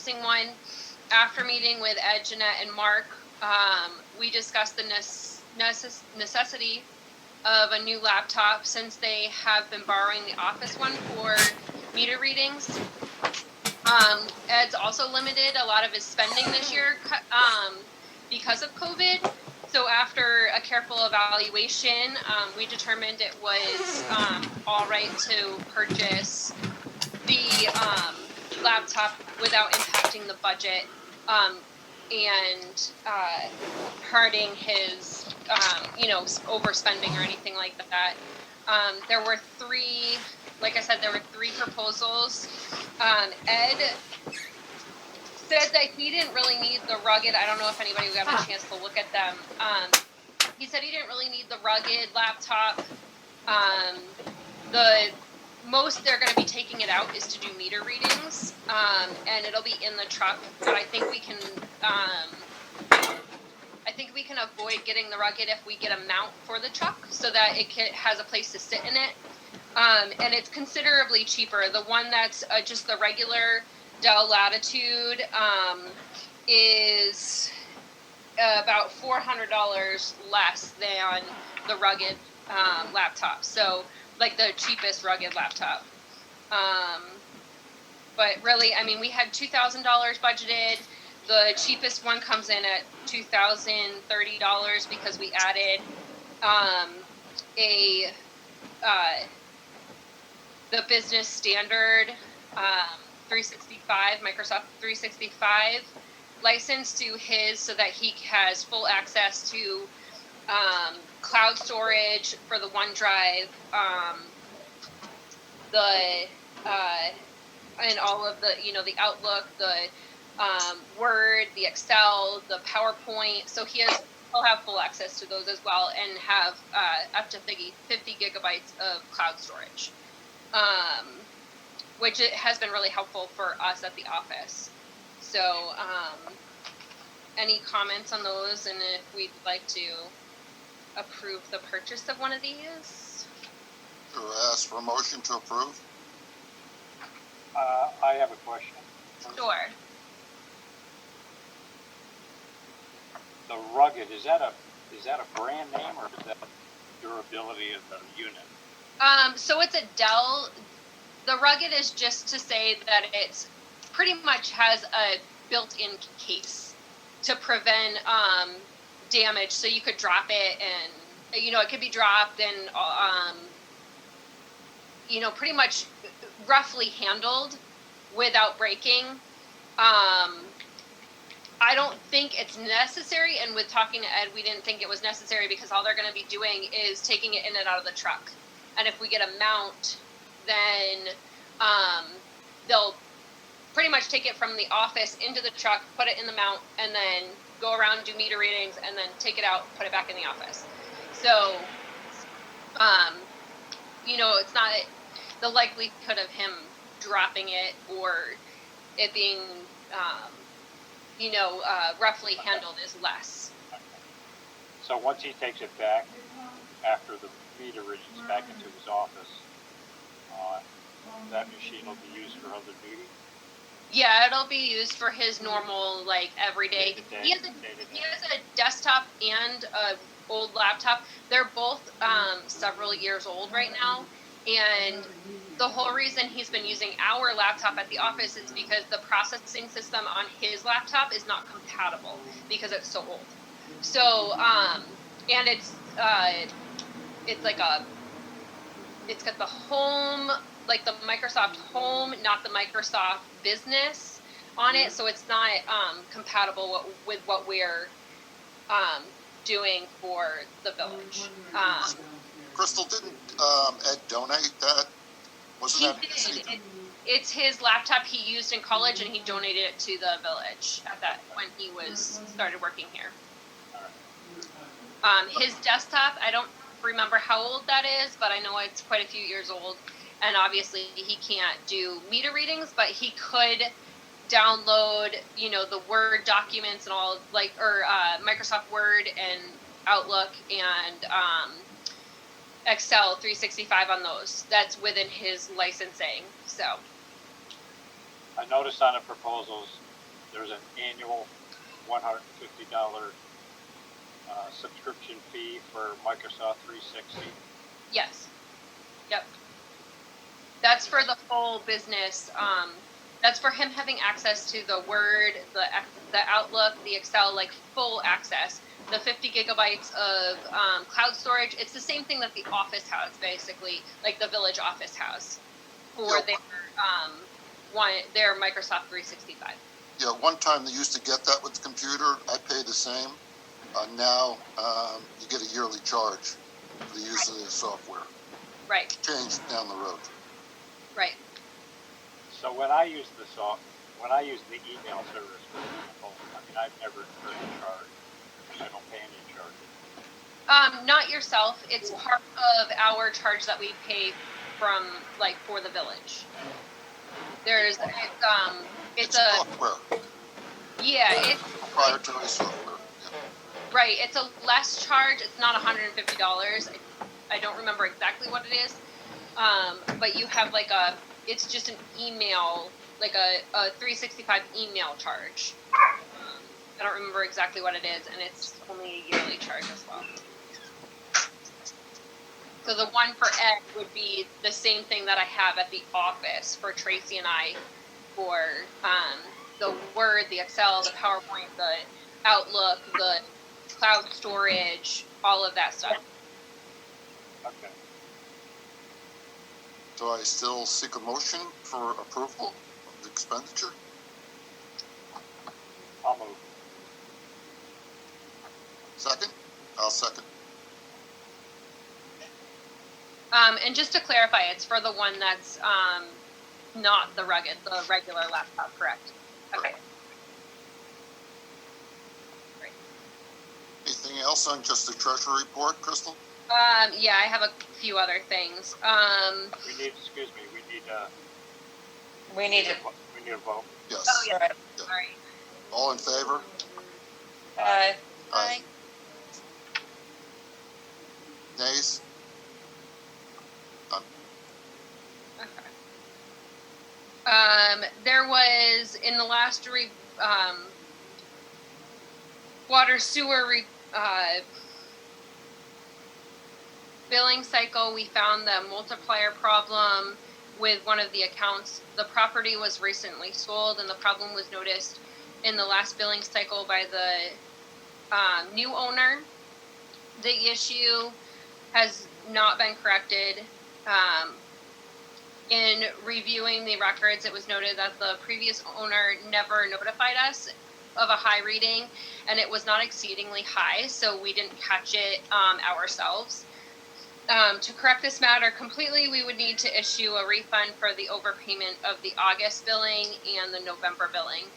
purchasing one. After meeting with Ed, Jeanette, and Mark, we discussed the necessity of a new laptop since they have been borrowing the office one for meter readings. Ed's also limited a lot of his spending this year because of COVID. So after a careful evaluation, we determined it was all right to purchase the laptop without impacting the budget and hurting his, overspending or anything like that. There were three proposals. Ed said that he didn't really need the rugged. I don't know if anybody got a chance to look at them. He said he didn't really need the rugged laptop. The most they're going to be taking it out is to do meter readings, and it'll be in the truck. But I think we can avoid getting the rugged if we get a mount for the truck so that it has a place to sit in it. And it's considerably cheaper. The one that's just the regular Dell Latitude is about $400 less than the rugged laptop. So, like the cheapest rugged laptop. But really, I mean, we had $2,000 budgeted. The cheapest one comes in at $2,030 because we added the business standard 365, Microsoft 365 license to his so that he has full access to cloud storage for the OneDrive, and all of the, the Outlook, the Word, the Excel, the PowerPoint. So he'll have full access to those as well and have up to 50 gigabytes of cloud storage, which it has been really helpful for us at the office. So any comments on those, and if we'd like to approve the purchase of one of these? To ask for a motion to approve? I have a question. Sure. The rugged, is that a brand name or is that durability of the unit? So it's a Dell. The rugged is just to say that it's pretty much has a built-in case to prevent damage. So you could drop it and, it could be dropped and, pretty much roughly handled without breaking. I don't think it's necessary, and with talking to Ed, we didn't think it was necessary because all they're going to be doing is taking it in and out of the truck. And if we get a mount, then they'll pretty much take it from the office into the truck, put it in the mount, and then go around and do meter readings, and then take it out, put it back in the office. So, it's not the likelihood of him dropping it or it being, roughly handled is less. Okay. So once he takes it back after the meter readings back into his office, that machine will be used for other duty? Yeah, it'll be used for his normal, everyday. He has a desktop and a old laptop. They're both several years old right now, and the whole reason he's been using our laptop at the office is because the processing system on his laptop is not compatible because it's so old. So, and it's got the home, the Microsoft Home, not the Microsoft Business on it. So it's not compatible with what we're doing for the village. Crystal, didn't Ed donate that? Wasn't He did. It's his laptop he used in college, and he donated it to the village when he started working here. His desktop, I don't remember how old that is, but I know it's quite a few years old. And obviously, he can't do meter readings, but he could download, the Word documents and all, Microsoft Word and Outlook and Excel 365 on those. That's within his licensing. So I noticed on the proposals there's an annual $150 subscription fee for Microsoft 360. Yes. Yep. That's for the full business. That's for him having access to the Word, the Outlook, the Excel, like full access. The 50 gigabytes of cloud storage. It's the same thing that the office has, basically, like the village office has for their Microsoft 365. Yeah, one time they used to get that with the computer. I pay the same. Now you get a yearly charge for the use of the software. Right. Change down the road. Right. So when I use the the email service, for example, I mean, I've never incurred a charge. I don't pay any charges. Not yourself. It's part of our charge that we pay from, like, for the village. It's a software. Yeah, it's Proprietary software. Yeah. right. It's a less charge. It's not $150. I don't remember exactly what it is. But you have it's just an email, like a 365 email charge. I don't remember exactly what it is, and it's only a yearly charge as well. So the one for Ed would be the same thing that I have at the office for Tracy and I for the Word, the Excel, the PowerPoint, the Outlook, the cloud storage, all of that stuff. Okay. Do I still seek a motion for approval of the expenditure? I'll move. Second? I'll second. And just to clarify, it's for the one that's not the regular laptop, correct? Okay. Great. Anything else on just the treasury report, Crystal? Yeah, I have a few other things. We need a vote. Yes. Oh, yeah. Yeah. Sorry. All in favor? Aye. Aye. Nays? None. Okay. There was in the last water sewer billing cycle, we found the multiplier problem with one of the accounts. The property was recently sold, and the problem was noticed in the last billing cycle by the new owner. The issue has not been corrected. In reviewing the records, it was noted that the previous owner never notified us of a high reading, and it was not exceedingly high, so we didn't catch it ourselves. To correct this matter completely, we would need to issue a refund for the overpayment of the August billing and the November billing.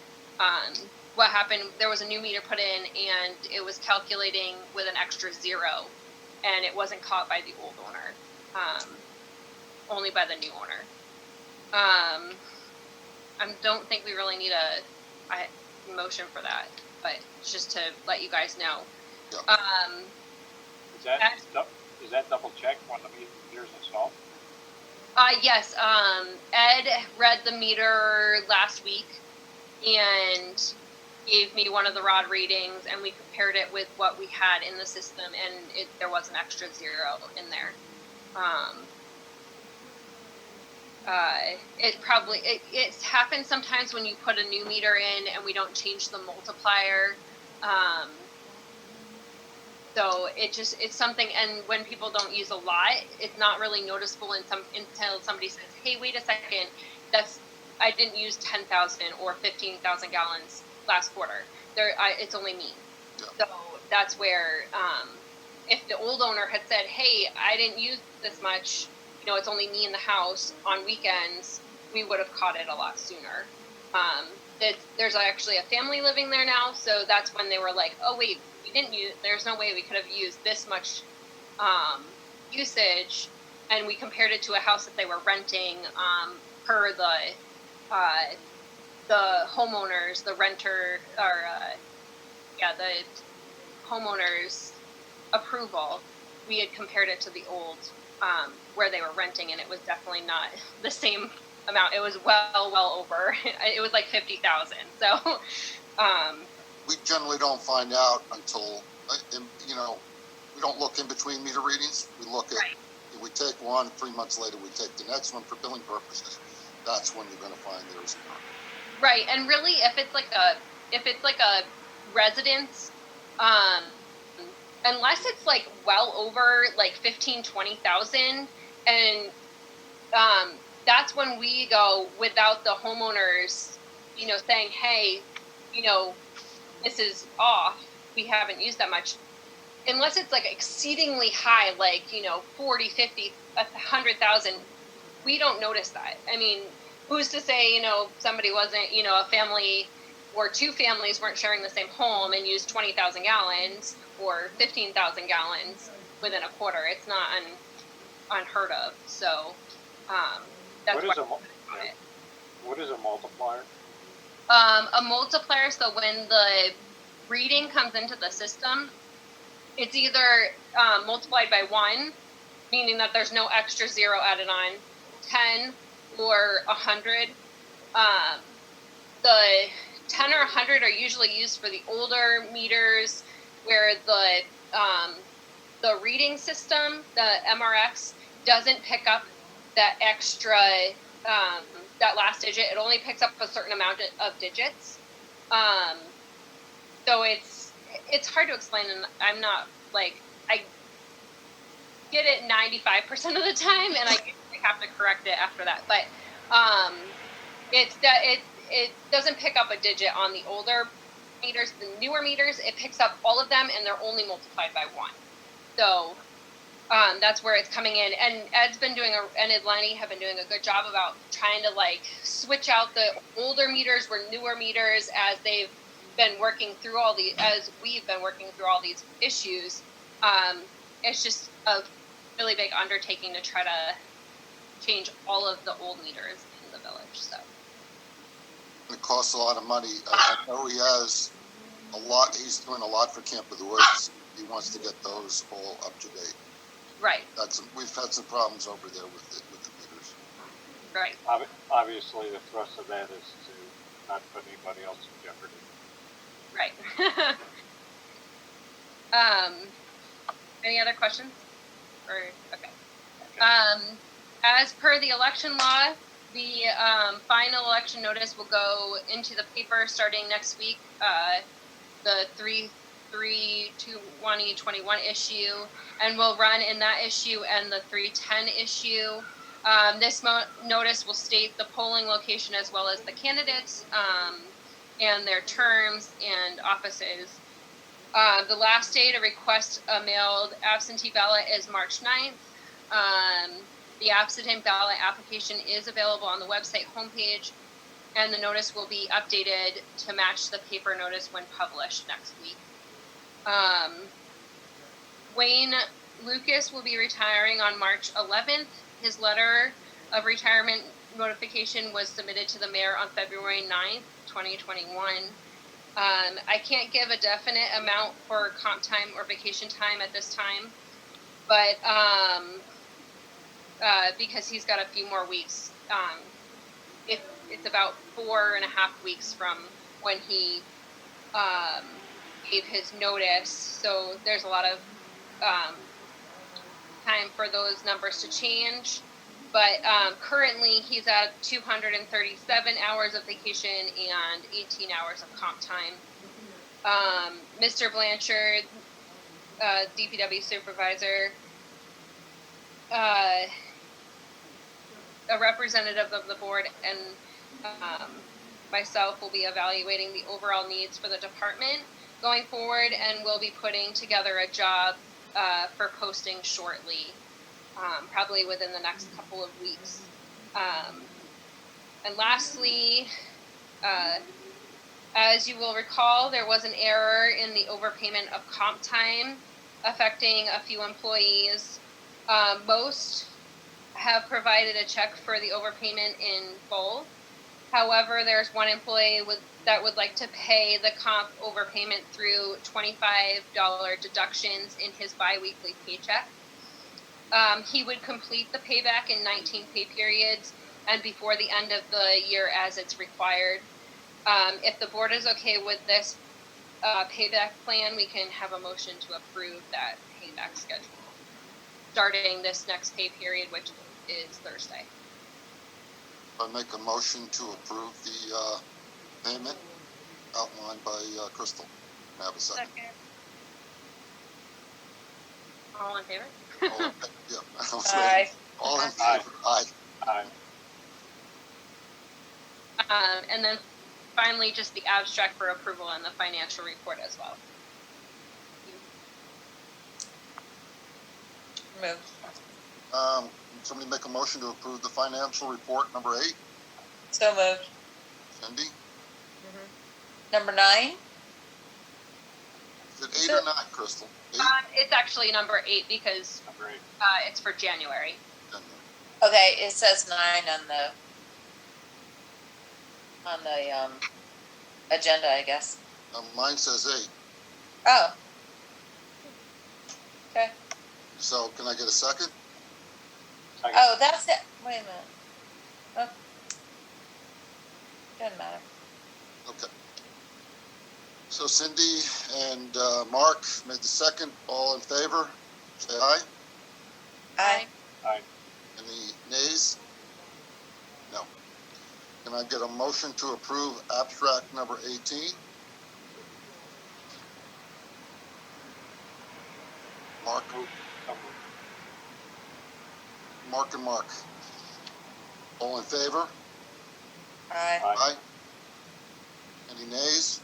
What happened, there was a new meter put in, and it was calculating with an extra zero, and it wasn't caught by the old owner, only by the new owner. I don't think we really need a motion for that, but it's just to let you guys know. Yeah. Is that double checked when the meter's installed? Yes, Ed read the meter last week and gave me one of the rod readings, and we compared it with what we had in the system, and there was an extra zero in there. It happens sometimes when you put a new meter in and we don't change the multiplier. So it's something, and when people don't use a lot, it's not really noticeable until somebody says, "Hey, wait a second, I didn't use 10,000 or 15,000 gallons last quarter. It's only me." Yeah. So that's where, if the old owner had said, "Hey, I didn't use this much, it's only me in the house on weekends," we would have caught it a lot sooner. There's actually a family living there now, so that's when they were like, "Oh wait, there's no way we could have used this much usage," and we compared it to a house that they were renting per the homeowners, the renter, or the homeowners' approval. We had compared it to the old where they were renting, and it was definitely not the same amount. It was well over. It was like 50,000. So, We generally don't find out until, we don't look in between meter readings. We look at, Right. if we take one, 3 months later, we take the next one for billing purposes. That's when you're going to find there's an error. right. And really, if it's like a residence, unless it's like well over like 15, 20,000, and that's when we go without the homeowners, saying, hey, this is off. We haven't used that much. Unless it's like exceedingly high, like, 40, 50, 100,000, we don't notice that. I mean, who's to say, somebody wasn't, a family or two families weren't sharing the same home and used 20,000 gallons or 15,000 gallons within a quarter. It's not unheard of. So, that's What is a multiplier? A multiplier, so when the reading comes into the system, it's either multiplied by 1, meaning that there's no extra zero added on, 10 or 100. The 10 or 100 are usually used for the older meters where the reading system, the MRX, doesn't pick up that extra, that last digit. It only picks up a certain amount of digits. So it's hard to explain, and I'm not, like, I get it 95% of the time, and I have to correct it after that. But it doesn't pick up a digit on the older meters. The newer meters, it picks up all of them, and they're only multiplied by 1. So that's where it's coming in. And Ed's been doing, and Lenny have been doing a good job about trying to, like, switch out the older meters for newer meters as they've been working through as we've been working through all these issues. It's just a really big undertaking to try to change all of the old meters in the village. So It costs a lot of money. I know he has a lot. He's doing a lot for Camp of the Woods. He wants to get those all up to date. right, We've had some problems over there with the meters. right. Obviously, the thrust of that is to not put anybody else in jeopardy. Right. Any other questions? Okay. As per the election law, the final election notice will go into the paper starting next week. The 3/3/2021 issue, and will run in that issue and the 3/10 issue. This notice will state the polling location as well as the candidates and their terms and offices. The last day to request a mailed absentee ballot is March 9th. The absentee ballot application is available on the website homepage, and the notice will be updated to match the paper notice when published next week. Wayne Lucas will be retiring on March 11th. His letter of retirement notification was submitted to the mayor on February 9th, 2021. I can't give a definite amount for comp time or vacation time at this time, but because he's got a few more weeks. It's about 4.5 weeks from when he gave his notice, so there's a lot of time for those numbers to change. But currently, he's at 237 hours of vacation and 18 hours of comp time. Mr. Blanchard, DPW supervisor, a representative of the board, and myself will be evaluating the overall needs for the department going forward, and we'll be putting together a job for posting shortly. Probably within the next couple of weeks. And lastly, as you will recall, there was an error in the overpayment of comp time affecting a few employees. Most have provided a check for the overpayment in full. However, there's one employee that would like to pay the comp overpayment through $25 deductions in his biweekly paycheck. He would complete the payback in 19 pay periods and before the end of the year as it's required. If the board is okay with this payback plan, we can have a motion to approve that payback schedule, starting this next pay period, which is Thursday. I make a motion to approve the payment outlined by Crystal. Can I have a second? All in favor? All in, yeah, I was Aye. waiting. All in favor? Aye. Aye. And then finally, just the abstract for approval and the financial report as well. Move. Somebody make a motion to approve the financial report number 8. So moved. Cindy, Number 9? is it 8 or 9, Crystal? 8? It's actually number 8 because Number 8. it's for January. Okay, it says 9 on the agenda, I guess. Mine says 8. Oh. Okay. So can I get a second? Second. Oh, that's it. Wait a minute. Oh. Doesn't matter. Okay. So Cindy and Mark made the second. All in favor? Say aye. Aye. Aye. Any nays? No. Can I get a motion to approve abstract number 18? Mark, Move. So moved. Mark and Mark. All in favor? Aye. Aye. Aye. Any nays?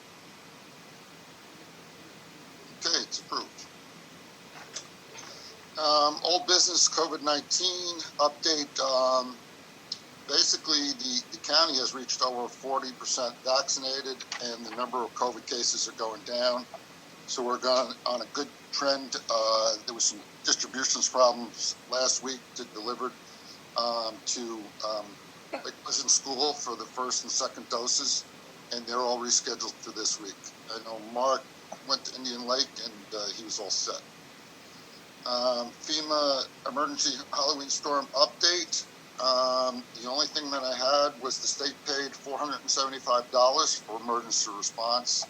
Okay, it's approved. Old business COVID-19 update. Basically, the county has reached over 40% vaccinated, and the number of COVID cases are going down. So we're going on a good trend. There was some distributions problems last week that delivered to Pleasant School for the first and second doses, and they're all rescheduled for this week. I know Mark went to Indian Lake, and he was all set. FEMA emergency Halloween storm update. The only thing that I had was the state paid $475 for emergency response.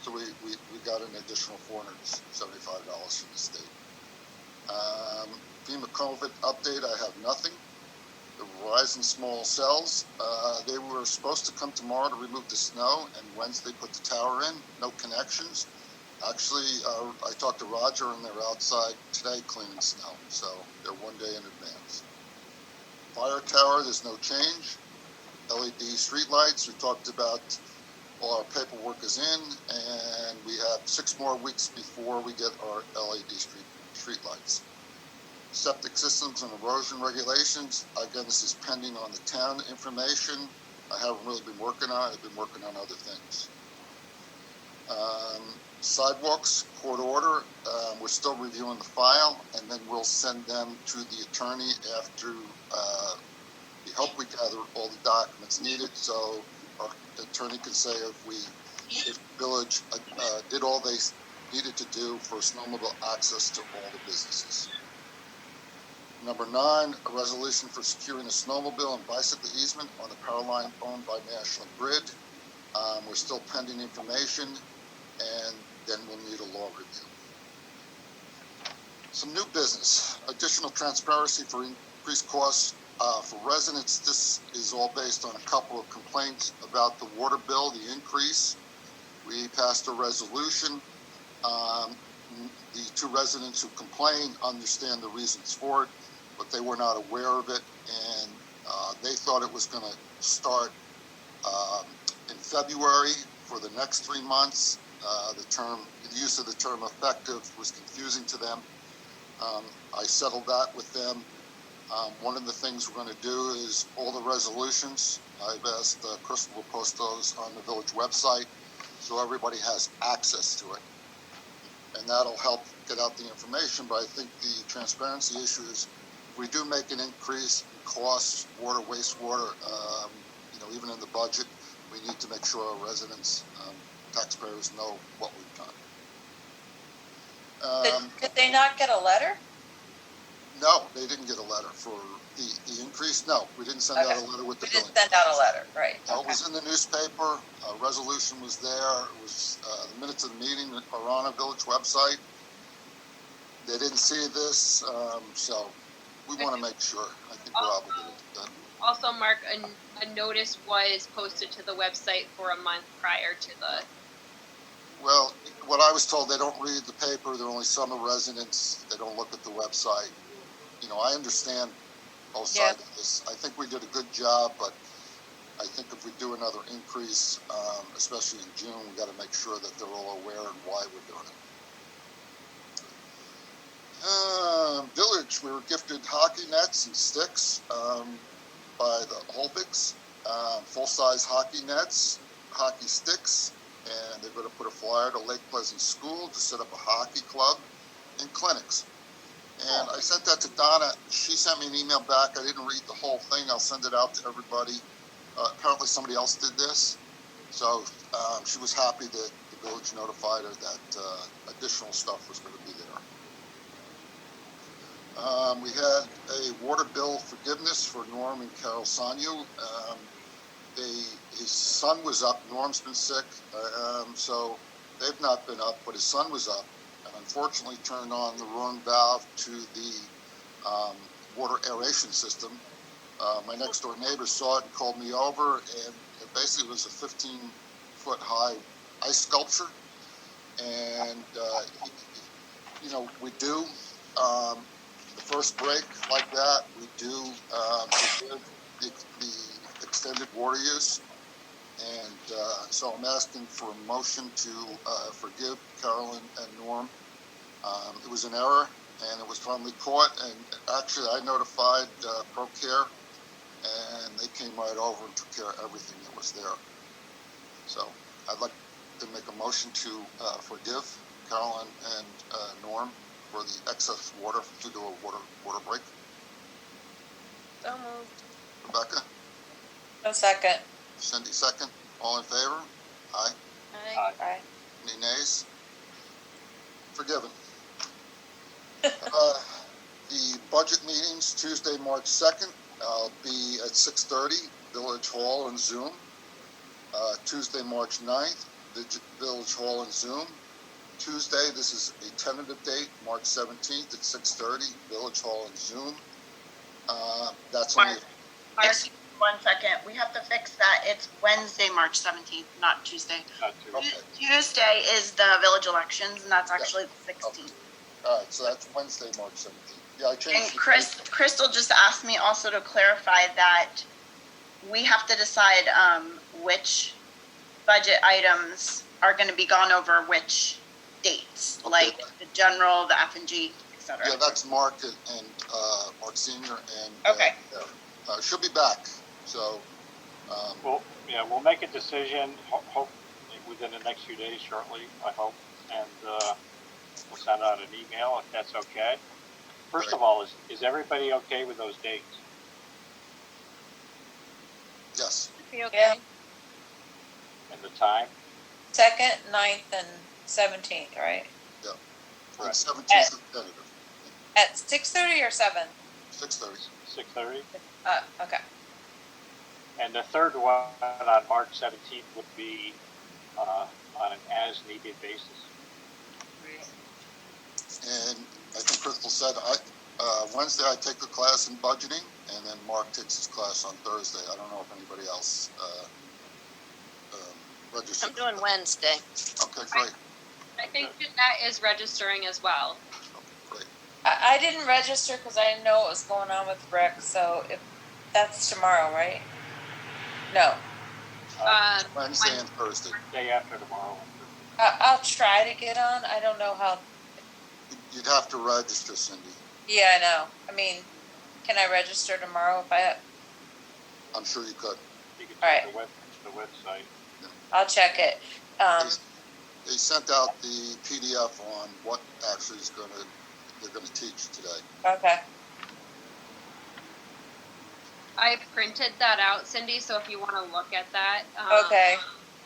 So we got an additional $475 from the state. FEMA COVID update, I have nothing. The Verizon small cells, they were supposed to come tomorrow to remove the snow, and Wednesday put the tower in, no connections. Actually, I talked to Roger, and they're outside today cleaning snow, so they're 1 day in advance. Fire tower, there's no change. LED streetlights, we talked about all our paperwork is in, and we have 6 more weeks before we get our LED streetlights. Septic systems and erosion regulations, again, this is pending on the town information. I haven't really been working on it, I've been working on other things. Sidewalks, court order, we're still reviewing the file, and then we'll send them to the attorney after we hope we gather all the documents needed, so our attorney can say if the village did all they needed to do for snowmobile access to all the businesses. Number 9, a resolution for securing a snowmobile and bicycle easement on the power line owned by National Grid. We're still pending information, and then we'll need a law review. Some new business, additional transparency for increased costs for residents. This is all based on a couple of complaints about the water bill, the increase. We passed a resolution. The 2 residents who complained understand the reasons for it, but they were not aware of it, and they thought it was going to start in February for the next 3 months. The use of the term effective was confusing to them. I settled that with them. One of the things we're going to do is all the resolutions. I've asked Crystal to post those on the village website so everybody has access to it. And that'll help get out the information, but I think the transparency issue is if we do make an increase in costs, water, wastewater, even in the budget, we need to make sure our residents, taxpayers know what we've done. Did they not get a letter? No, they didn't get a letter for The increase? No, we didn't send out Okay. a letter with the We billing. didn't send out a letter, right? No, it Okay. was in the newspaper, a resolution was there, it was, the minutes of the meeting are on a village website. They didn't see this, so we want to make sure. I think we're obligated to that. Also, Mark, a notice was posted to the website for a month prior to the. Well, what I was told, they don't read the paper, they're only summer residents, they don't look at the website. You know, I understand both sides of this. I think we did a good job, but I think if we do another increase, especially in June, we got to make sure that they're all aware and why we're doing it. Village, we were gifted hockey nets and sticks by the Holbigs, full-size hockey nets, hockey sticks, and they're going to put a flyer to Lake Pleasant School to set up a hockey club and clinics. And I sent that to Donna. She sent me an email back. I didn't read the whole thing. I'll send it out to everybody. Apparently somebody else did this. So she was happy that the village notified her that additional stuff was going to be there. We had a water bill forgiveness for Norm and Carol Sanyo. His son was up. Norm's been sick, so they've not been up, but his son was up. Unfortunately turned on the wrong valve to the water aeration system. My next door neighbor saw it and called me over, and it basically was a 15-foot high ice sculpture. And, you know, we do the first break like that, we do forgive the extended water use. And so I'm asking for a motion to forgive Carolyn and Norm. It was an error, and it was finally caught. And actually, I notified ProCare, and they came right over and took care of everything that was there. So I'd like to make a motion to forgive Carolyn and Norm for the excess water to do a water break. So moved. Rebecca? No second. Cindy, second. All in favor? Aye. Aye. Any nays? Forgiven. The budget meetings, Tuesday, March 2nd, I'll be at 6:30, Village Hall and Zoom. Tuesday, March 9th, Village Hall and Zoom. Tuesday, this is a tentative date, March 17th at 6:30, Village Hall and Zoom. That's only. Mark, excuse me 1 second. We have to fix that. It's Wednesday, March 17th, not Tuesday. Okay. Tuesday is the village elections, and that's actually the 16th. Okay. All right, so that's Wednesday, March 17th. Yeah, I changed. And Crystal just asked me also to clarify that we have to decide which budget items are going to be gone over which dates, Okay. like the general, the F&G, etc. Yeah, that's Mark and Mark Senior and. Okay. She'll be back, so. We'll make a decision, hope within the next few days shortly, I hope, and we'll send out an email if that's okay. First of all, is everybody okay with those dates? Yes. Be okay. Yeah. And the time? 2nd, 9th, and 17th, right? And Right. 17th is tentative. At 6:30 or 7? 6:30. 6:30? Okay. And the third one on March 17th would be on an as-needed basis. And I think Crystal said, Wednesday I take a class in budgeting, and then Mark takes his class on Thursday. I don't know if anybody else registered. I'm doing Wednesday. Okay, great. I think Jeanette is registering as well. Great. I didn't register because I didn't know what was going on with Rick, so if that's tomorrow, right? No. Wednesday and Thursday. Day after tomorrow. I'll try to get on. I don't know how. You'd have to register, Cindy. Yeah, I know. I mean, can I register tomorrow if I? I'm sure you could. You can All check right. the website. I'll check it. They sent out the PDF on what actually they're gonna teach today. Okay. I printed that out, Cindy, so if you want to look at that. Okay.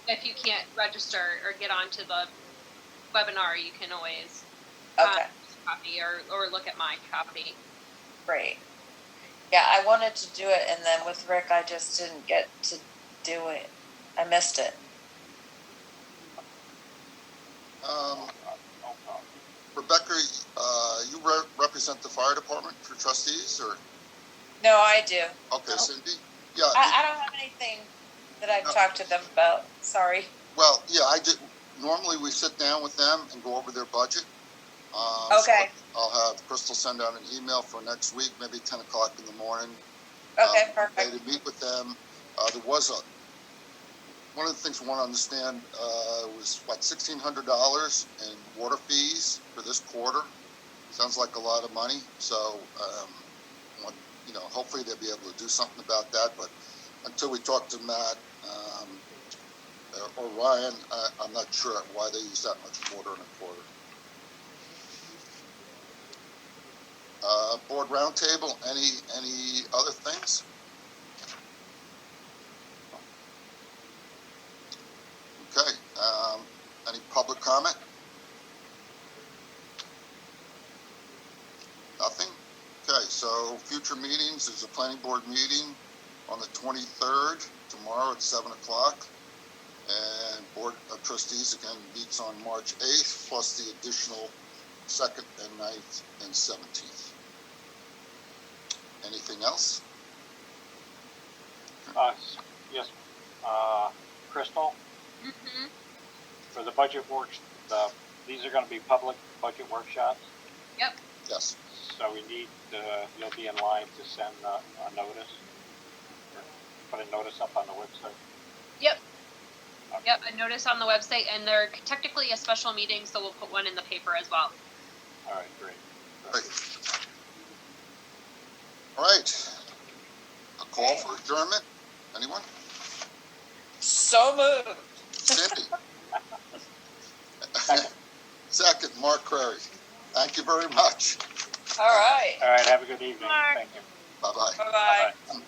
If you can't register or get onto the webinar, you can always Okay. copy or look at my copy. Great. Yeah, I wanted to do it, and then with Rick, I just didn't get to do it. I missed it. No problem. Rebecca, you represent the fire department for trustees, or? No, I do. Okay, No. Cindy? Yeah, I don't have anything that I've talked to them about. Sorry. well, yeah, I did, normally we sit down with them and go over their budget. Okay. So I'll have Crystal send out an email for next week, maybe 10 o'clock in the morning. Okay, perfect. To meet with them. There was one of the things we want to understand was about $1,600 in water fees for this quarter. Sounds like a lot of money. So, hopefully they'll be able to do something about that. But until we talk to Matt or Ryan, I'm not sure why they use that much water in a quarter. Board roundtable, any other things? Okay, any public comment? Nothing? Okay, so future meetings, there's a planning board meeting on the 23rd, tomorrow at 7 o'clock. And Board of Trustees again meets on March 8th, plus the additional 2nd and 9th and 17th. Anything else? Yes, Crystal, Mm-hmm. for the budget works, these are gonna be public budget workshops, Yep. Yes. so we need, you'll be in line to send a notice, or put a notice up on the website. Yep. Yep, a notice on the website, and they're technically a special meeting, so we'll put one in the paper as well. All right, great. Great. All right. A call for adjournment? Anyone? So moved. Cindy? Second, Mark Crary. Thank you very much. All right. All right, have a good evening. Mark. Thank you. Bye-bye. Bye-bye. Bye-bye.